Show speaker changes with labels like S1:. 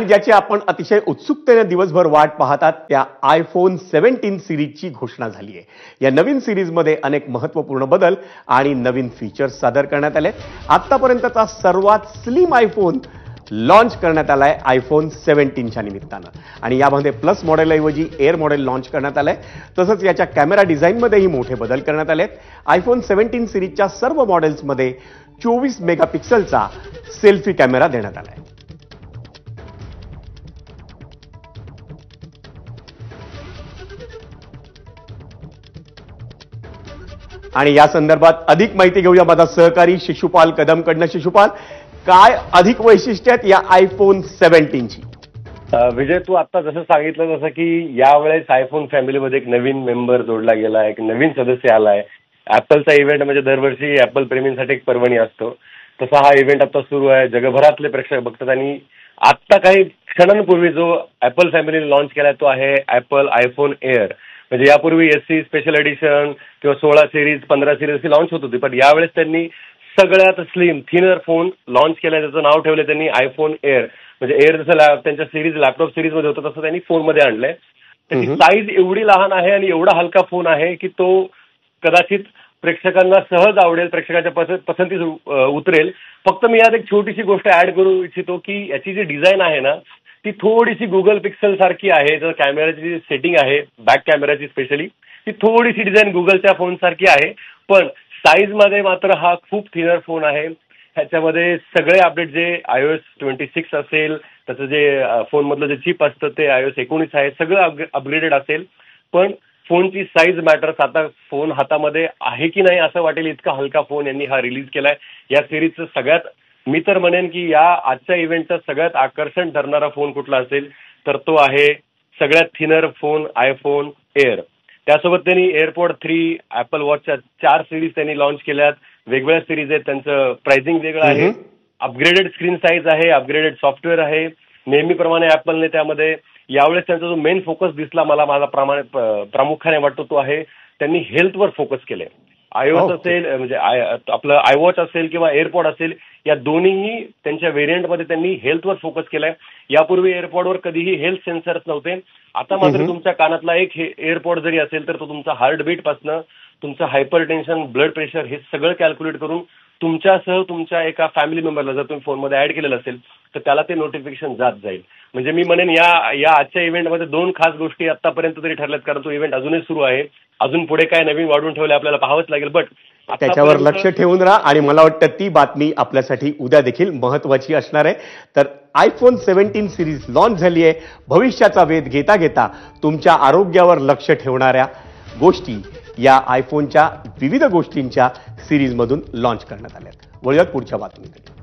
S1: ज्याची आपण अतिशय उत्सुकतेने दिवसभर वाट पाहतात त्या आयफोन 17 सिरीजची घोषणा झाली आहे। या नवीन सिरीजमध्ये अनेक महत्त्वपूर्ण बदल आणि नवीन फीचर्स सादर करण्यात आले। आतापर्यंतचा सर्वात स्लिम आयफोन लॉन्च करण्यात आलाय आयफोन 17च्या निमित्तानं आणि यामध्ये प्लस मॉडेलऐवजी एअर मॉडेल लॉन्च करण्यात आलंय। तसंच याच्या कॅमेरा डिझाईनमध्येही मोठे बदल करण्यात आलेत। आयफोन 17 सिरीजच्या सर्व मॉडेल्समध्ये 24 मेगापिक्सेलचा सेल्फी कॅमेरा देण्यात आलाय। आणि या संदर्भात अधिक माहिती घेऊया माझा सहकारी शिशुपाल कदमकडनं। शिशुपाल, काय अधिक वैशिष्ट्य आहेत या आयफोन 17ची?
S2: विजय, तू आता जसं सांगितलं तसं की यावेळेस आयफोन फॅमिलीमध्ये एक नवीन मेंबर जोडला गेला, एक नवीन सदस्य आलाय। ऍपलचा इव्हेंट म्हणजे दरवर्षी ऍपल प्रेमींसाठी एक पर्वणी असतो, तसा हा इव्हेंट आता सुरू आहे। जगभरातले प्रेक्षक बघतात आणि आत्ता काही क्षणांपूर्वी जो ऍपल फॅमिलीने लॉन्च केलाय तो आहे ऍपल आयफोन एअर। म्हणजे यापूर्वी एससी स्पेशल एडिशन किंवा 16 सिरीज 15 सिरीज लॉन्च होत होती, पण यावेळेस त्यांनी सगळ्यात स्लिम थिनर फोन लॉन्च केलाय। त्याचं नाव ठेवलं त्यांनी आयफोन एअर। म्हणजे एअर जसं त्यांच्या सिरीज लॅपटॉप सिरीजमध्ये होतं तसं त्यांनी फोनमध्ये आणलंय। त्याची साईज एवढी लहान आहे आणि एवढा हलका फोन आहे की तो कदाचित प्रेक्षकांना सहज आवडेल, प्रेक्षकांच्या पसंतीस उतरेल। फक्त मी यात एक छोटीशी गोष्ट ऍड करू इच्छितो की याची जी डिझाईन आहे ना ती थोडीशी गुगल पिक्सल सारखी आहे। जर कॅमेराची जी सेटिंग आहे बॅक कॅमेराची स्पेशली ती थोडीशी डिझाईन गुगलच्या फोन सारखी आहे, पण साईज मध्ये मात्र हा खूप थिनर फोन आहे। ह्याच्यामध्ये सगळे अपडेट जे iOS 26 असेल, त्याचं जे फोनमधलं जे चिप असतं ते iOS 19 आहे, सगळं अपग्रेडेड असेल। पण फोनची साईज मॅटर्स। आता फोन हातामध्ये आहे की नाही असं वाटेल इतका हलका फोन यांनी हा रिलीज केलाय। या सिरीजचं सगळ्यात मी तर म्हणेन की या आजच्या इव्हेंटचा सगळ्यात आकर्षण ठरणारा फोन कुठला असेल तर तो आहे सगळ्यात थिनर फोन आयफोन एअर। त्यासोबत त्यांनी एअरपॉड 3, ऍपल वॉचच्या 4 सिरीज त्यांनी लॉन्च केल्यात। वेगवेगळ्या सिरीज आहेत, त्यांचं प्राइसिंग वेगळं आहे, अपग्रेडेड स्क्रीन साईज आहे, अपग्रेडेड सॉफ्टवेअर आहे। नेहमीप्रमाणे ऍपलने त्यामध्ये यावेळेस त्यांचा जो मेन फोकस दिसला मला प्रामुख्याने वाटतो तो आहे त्यांनी हेल्थवर फोकस केले। iOS असेल म्हणजे आपलं आयवॉच असेल किंवा एअरपॉड असेल, या दोन्हीही त्यांच्या व्हेरियंटमध्ये त्यांनी हेल्थवर फोकस केलाय। यापूर्वी एअरपॉडवर कधीही हेल्थ सेन्सर्स नव्हते, आता मात्र तुमच्या कानातला एक एअरपॉड जरी असेल तर तो तुमचा हार्टबीट पासनं तुमचं हायपर टेन्शन, ब्लड प्रेशर हे सगळं कॅल्क्युलेट करून तुमच्यासह तुमच्या एका फॅमिली मेंबरला जर तुम्ही फोनमध्ये ऍड केलेलं असेल तर त्याला ते नोटिफिकेशन जात जाईल। म्हणजे मी म्हणेन या आजच्या इव्हेंटमध्ये 2 खास गोष्टी आतापर्यंत तरी ठरल्यात, कारण तो इव्हेंट अजूनही सुरू आहे। अजून पुढे काय नवीन वाढवून ठेवले आपल्याला पाहावंच लागेल, बट
S1: त्याच्यावर लक्ष ठेवून राहा। आणि मला वाटतं ती बातमी आपल्यासाठी उद्या देखील महत्त्वाची असणार आहे। तर आयफोन 17 सिरीज लॉन्च झाली आहे। भविष्याचा वेध घेता घेता तुमच्या आरोग्यावर लक्ष ठेवणाऱ्या गोष्टी या आयफोनच्या विविध गोष्टींच्या सिरीजमधून लॉन्च करण्यात आल्या। वळूयात पुढच्या बातमीकडे।